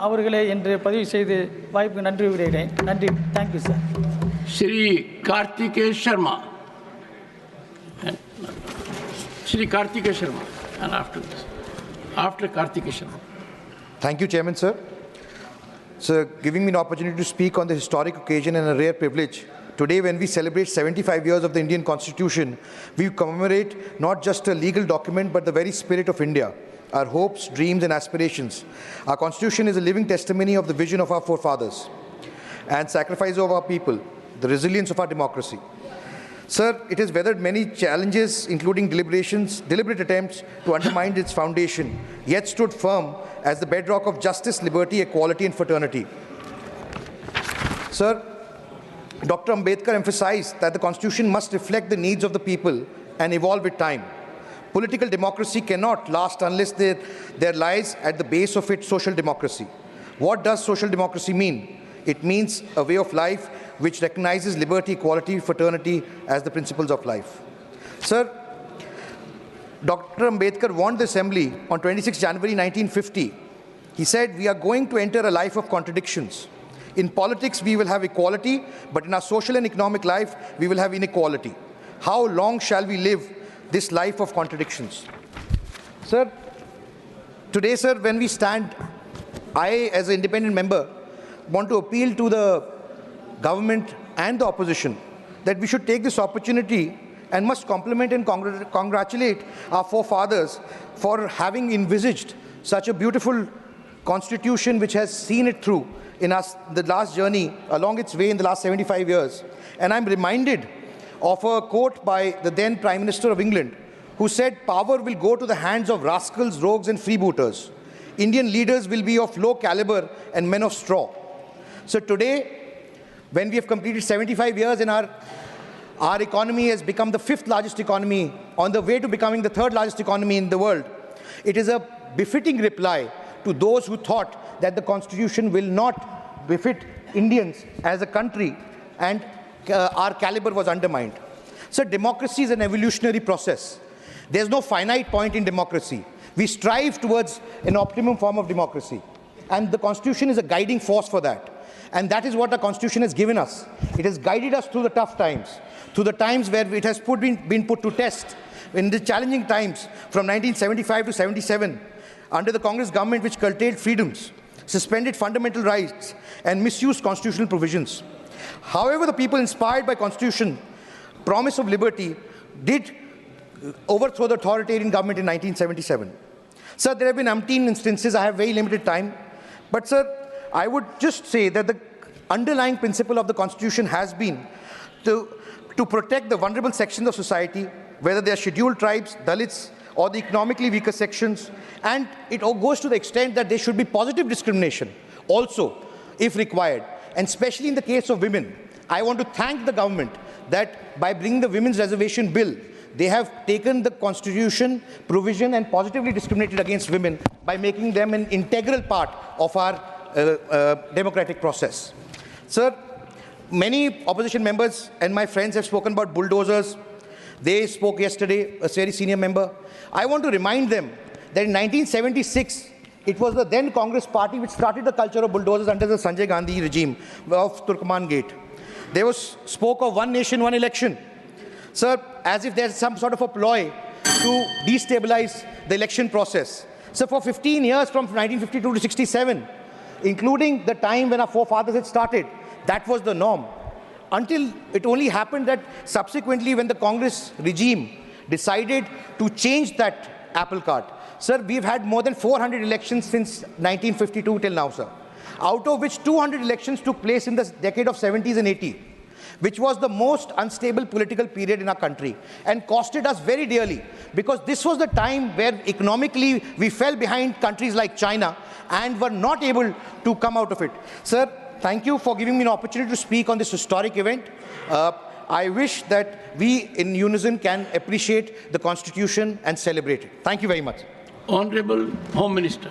அவர்களே என்று பதிவு செய்து வாய்ப்புக்கு நன்றி விடுகிறேன். நன்றி. Thank you sir. Shri Kartikeya Sharma. Shri Kartikeya Sharma. And after this. After Kartikeya Sharma. Thank you, Chairman, sir. Sir, giving me an opportunity to speak on the historic occasion and a rare privilege. Today, when we celebrate 75 years of the Indian Constitution, we commemorate not just a legal document, but the very spirit of India, our hopes, dreams, and aspirations. Our Constitution is a living testimony of the vision of our forefathers and sacrifice of our people, the resilience of our democracy. Sir, it has weathered many challenges, including deliberate attempts to undermine its foundation, yet stood firm as the bedrock of justice, liberty, equality, and fraternity. Sir, Dr. Ambedkar emphasized that the Constitution must reflect the needs of the people and evolve with time. Political democracy cannot last unless there lies at the base of it social democracy. What does social democracy mean? It means a way of life which recognizes liberty, equality, fraternity as the principles of life. Sir, Dr. Ambedkar warned the Assembly on 26 January 1950. He said, "We are going to enter a life of contradictions. In politics, we will have equality, but in our social and economic life, we will have inequality. How long shall we live this life of contradictions?" Sir, today, sir, when we stand, I, as an independent member, want to appeal to the government and the opposition that we should take this opportunity and must compliment and congratulate our forefathers for having envisaged such a beautiful constitution which has seen it through in the last journey along its way in the last 75 years. And I'm reminded of a quote by the then Prime Minister of England, who said, "Power will go to the hands of rascals, rogues, and freebooters. Indian leaders will be of low caliber and men of straw." So today, when we have completed 75 years and our economy has become the 5th largest economy, on the way to becoming the 3rd largest economy in the world, it is a befitting reply to those who thought that the Constitution will not befit Indians as a country and our caliber was undermined. So democracy is an evolutionary process. There's no finite point in democracy. We strive towards an optimum form of democracy. And the Constitution is a guiding force for that. And that is what the Constitution has given us. It has guided us through the tough times, through the times where it has been put to test, in the challenging times from 1975 to 77, under the Congress government which curtailed freedoms, suspended fundamental rights, and misused constitutional provisions. However, the people inspired by Constitution, promise of liberty, did overthrow the authoritarian government in 1977. Sir, there have been umpteen instances. I have very limited time. But, sir, I would just say that the underlying principle of the Constitution has been to protect the vulnerable sections of society, whether they are scheduled tribes, Dalits, or the economically weaker sections, and it goes to the extent that there should be positive discrimination also, if required, and especially in the case of women. I want to thank the government that by bringing the Women's Reservation Bill, they have taken the Constitution provision and positively discriminated against women by making them an integral part of our democratic process. Sir, many opposition members and my friends have spoken about bulldozers. They spoke yesterday, a very senior member. I want to remind them that in 1976, it was the then Congress party which started the culture of bulldozers under the Sanjay Gandhi regime of Turkman Gate. They spoke of one nation, one election. Sir, as if there's some sort of a ploy to destabilize the election process. So for 15 years, from 1952 to 67, including the time when our forefathers had started, that was the norm. Until it only happened that subsequently when the Congress regime decided to change that apple cart. Sir, we've had more than 400 elections since 1952 till now, sir. Out of which 200 elections took place in the decade of 70s and 80s, which was the most unstable political period in our country and costed us very dearly, because this was the time where economically we fell behind countries like China and were not able to come out of it. Sir, thank you for giving me an opportunity to speak on this historic event. I wish that we in unison can appreciate the Constitution and celebrate it. Thank you very much. Honorable Home Minister.